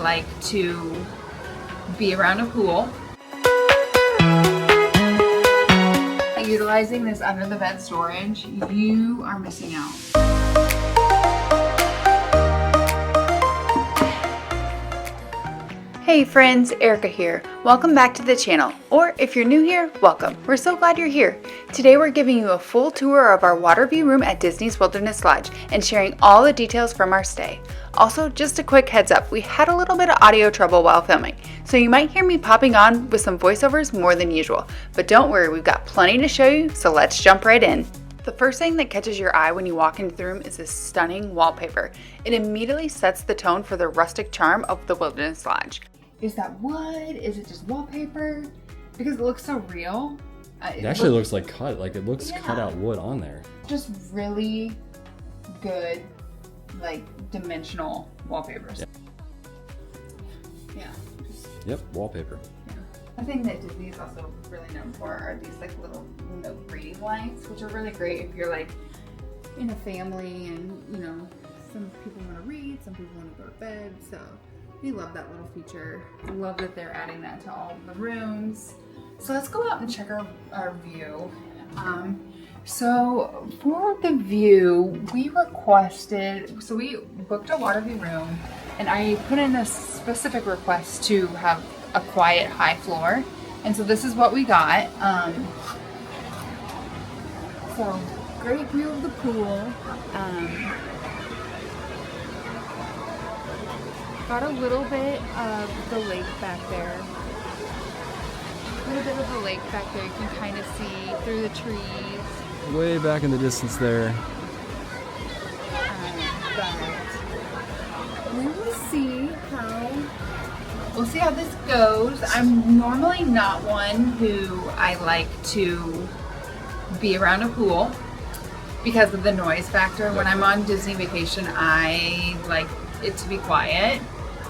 like to be around a pool. Utilizing this under the bed storage, you are missing out. Hey friends, Erika here. Welcome back to the channel, or if you're new here, welcome. We're so glad you're here. Today we're giving you a full tour of our water view room at Disney's Wilderness Lodge and sharing all the details from our stay. Also, just a quick heads up, we had a little bit of audio trouble while filming, so you might hear me popping on with some voiceovers more than usual. But don't worry, we've got plenty to show you, so let's jump right in. The first thing that catches your eye when you walk into the room is this stunning wallpaper. It immediately sets the tone for the rustic charm of the Wilderness Lodge. Is that wood? Is it just wallpaper? Because it looks so real. It actually looks like cut, like it looks cut out wood on there. Just really good, like dimensional wallpapers. Yeah. Yep, wallpaper. Yeah. One thing that Disney is also really known for are these like little reading lights, which are really great if you're like in a family and you know, some people want to read, some people want to go to bed, so we love that little feature. I love that they're adding that to all of the rooms. So let's go out and check our view. So for the view, we booked a water view room, and I put in a specific request to have a quiet high floor. And so this is what we got. So great view of the pool. Got a little bit of the lake back there. A little bit of the lake back there. You can kind of see through the trees. Way back in the distance there. But we will see how this goes. I'm normally not one who I like to be around a pool because of the noise factor. When I'm on Disney vacation, I like it to be quiet.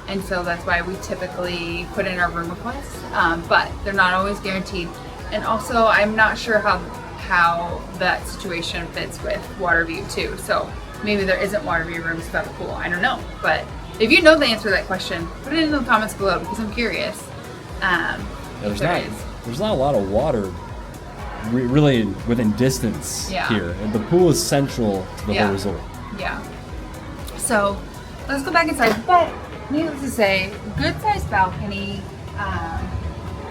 And so that's why we typically put in our room requests, but they're not always guaranteed. And also, I'm not sure how that situation fits with water view too. So maybe there isn't water view rooms without a pool. I don't know. But if you know the answer to that question, put it in the comments below because I'm curious. There's not a lot of water really within distance here. And the pool is central to the whole resort. Yeah. So let's go back inside. But needless to say, good sized balcony.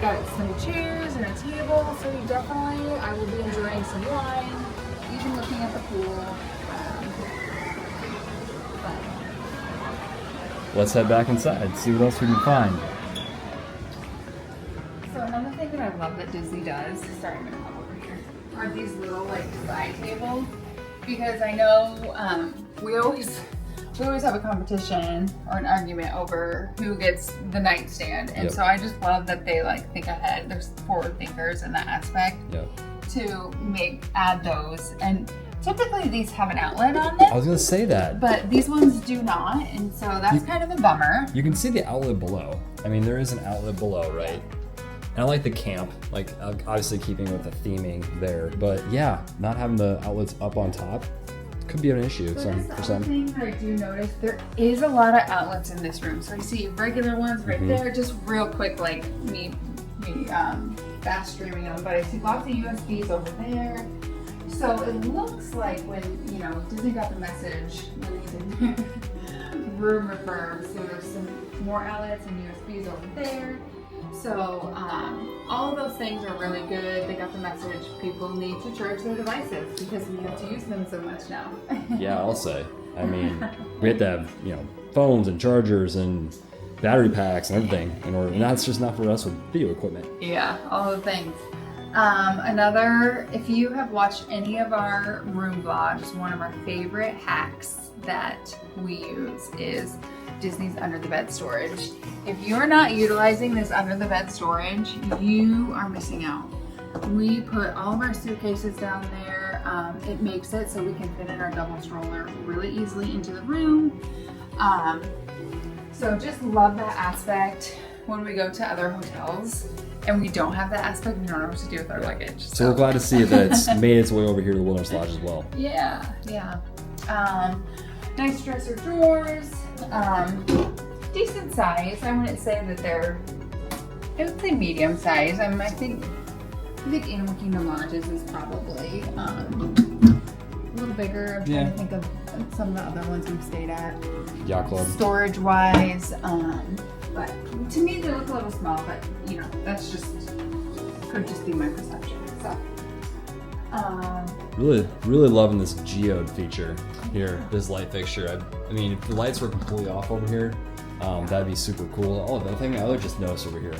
Got some chairs and a table, so definitely I will be enjoying some wine, even looking at the pool. Let's head back inside, see what else we can find. So another thing that I love that Disney does, sorry I'm gonna come over here, are these little like side tables. Because I know we always have a competition or an argument over who gets the nightstand, and so I just love that they like think ahead. There's forward thinkers in that aspect to add those. And typically these have an outlet on them. I was gonna say that, but these ones do not, and so that's kind of a bummer. You can see the outlet below. I mean, there is an outlet below, right? And I like the camp, like obviously keeping with the theming there, but yeah, not having the outlets up on top could be an issue for some. The thing that I do notice, there is a lot of outlets in this room. So I see regular ones right there, just real quick, like me fast streaming them. But I see lots of USBs over there. So it looks like when Disney got the message when these room refurbs, so there's some more outlets and USBs over there. So all of those things are really good. They got the message. People need to charge their devices because we have to use them so much now. Yeah, I'll say. I mean, we have to have phones and chargers and battery packs and everything in order. And that's just not for us with video equipment. Yeah, all the things. If you have watched any of our room vlogs, one of our favorite hacks that we use is Disney's under the bed storage. If you're not utilizing this under the bed storage, you are missing out. We put all of our suitcases down there. It makes it so we can fit in our double stroller really easily into the room. So just love that aspect. When we go to other hotels and we don't have that aspect, we don't know what to do with our luggage. So we're glad to see that it's made its way over here to the Wilderness Lodge as well. Yeah. Nice dresser drawers. decent size. I wouldn't say that they're, I would say medium size. I think Animal Kingdom Lodges is probably a little bigger. I'm trying to think of some of the other ones we've stayed at. Yacht Club. Storage wise, but to me they look a little small, but you know, that's just, could just be my perception. So, really loving this geode feature here, this light fixture. I mean, if the lights were completely off over here, that'd be super cool. Oh, the thing I would just notice over here,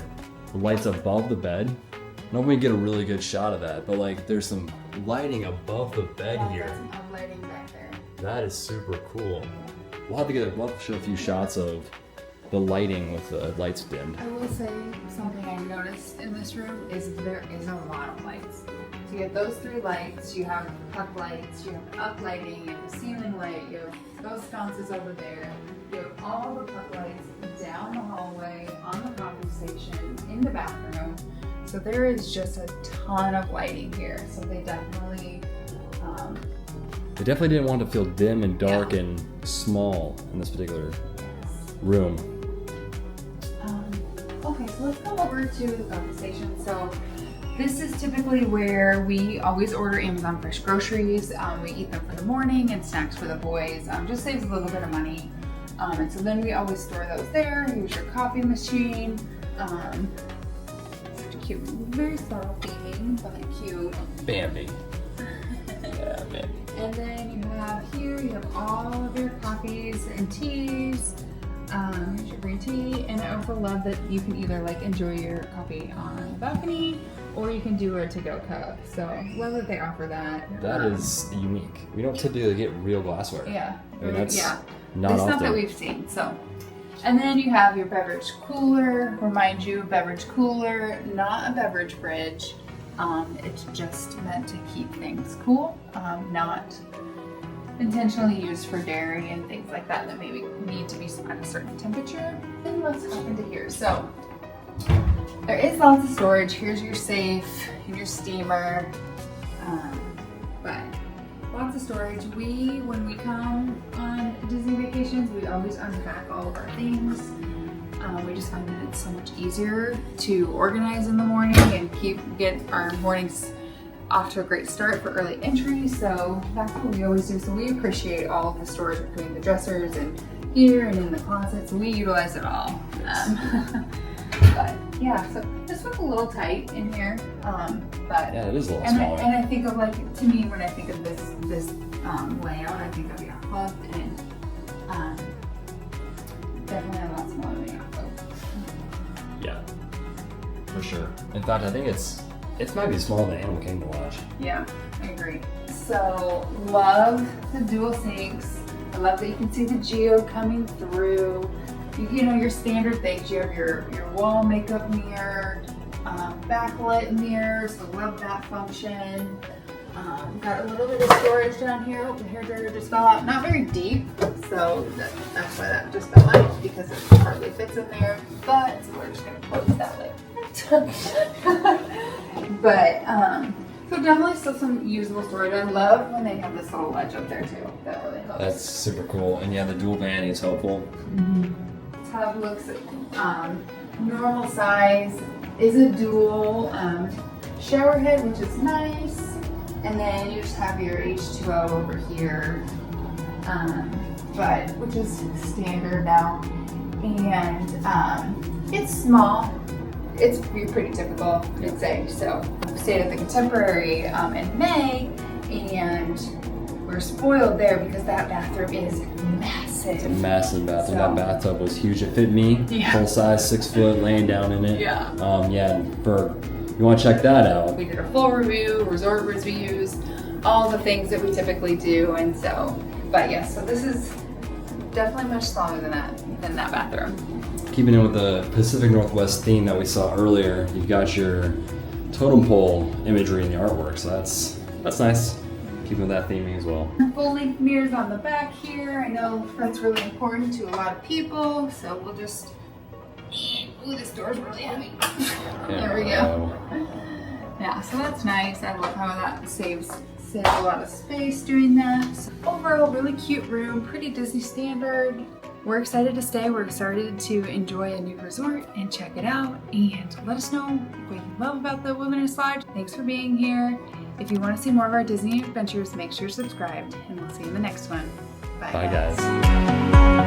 the lights above the bed. I don't know if we can get a really good shot of that, but like there's some lighting above the bed here. There's some uplighting back there. That is super cool. We'll have to show a few shots of the lighting with the lights dimmed. I will say something I noticed in this room is there is a lot of lights. So you have those 3 lights, you have puck lights, you have up lighting, you have the ceiling light, you have those sconces over there, you have all the puck lights down the hallway, on the coffee station, in the bathroom. So there is just a ton of lighting here. So they definitely didn't want to feel dim and dark and small in this particular room. Okay, so let's come over to the coffee station. So this is typically where we always order Amazon fresh groceries. We eat them for the morning and snacks for the boys. Just saves a little bit of money. And so then we always store those there. Here's your coffee machine. Cute, very subtle theming, but cute. Bambi. Yeah, Bambi. And then you have all of your coffees and teas. Here's your green tea, and I also love that you can either like enjoy your coffee on the balcony, or you can do a to-go cup. So love that they offer that. That is unique. We don't typically get real glassware. Yeah, I mean, that's not the often. stuff that we've seen. So, and then you have your beverage cooler. Remind you, beverage cooler, not a beverage fridge. It's just meant to keep things cool, not intentionally used for dairy and things like that that maybe need to be at a certain temperature. And let's hop into here. So there is lots of storage. Here's your safe and your steamer, but lots of storage. When we come on Disney vacations, we always unpack all of our things. We just find that it's so much easier to organize in the morning and get our mornings off to a great start for early entry. So that's what we always do. So we appreciate all of the storage between the dressers and here and in the closet. So we utilize it all. But yeah, so this one's a little tight in here. But yeah, it is a little smaller. And I think of like, to me, when I think of this layout, I think of Yacht Club, and definitely a lot smaller than Yacht Club. Yeah, for sure. In fact, I think it might be smaller than Animal Kingdom Lodge. Yeah, I agree. So love the dual sinks. I love that you can see the geode coming through. You know, your standard things. You have your wall makeup mirror, backlit mirror, so love that function. Got a little bit of storage down here. Oh, the hairdryer just fell out. Not very deep, so that's why that just fell out, because it hardly fits in there. But so we're just gonna close that lid. But so definitely still some usable storage. I love when they have this little ledge up there too. That really helps. That's super cool, and yeah, the dual vanity is helpful. Tub looks normal size. Is a dual shower head, which is nice. And then you just have your H2O over here, but which is standard now. And it's small. It's pretty typical, I'd say. So we stayed at the Contemporary in May, and we're spoiled there because that bathroom is massive. It's a massive bathroom. That bathtub was huge. It fit me, full size, 6 foot, laying down in it. Yeah. You want to check that out? We did a full review, resort reviews, all the things that we typically do, and so. But yeah, so this is definitely much smaller than that bathroom. Keeping in with the Pacific Northwest theme that we saw earlier, you've got your totem pole imagery in the artwork, so that's nice. Keeping with that theming as well. Full length mirrors on the back here. I know that's really important to a lot of people, so we'll just. Ooh, this door's really heavy. There we go. Yeah, so that's nice. I love how that saves a lot of space doing that. So overall, really cute room, pretty Disney standard. we're excited to stay. We're excited to enjoy a new resort and check it out. And let us know what you love about the Wilderness Lodge. Thanks for being here. If you want to see more of our Disney adventures, make sure you're subscribed, and we'll see you in the next one. Bye guys.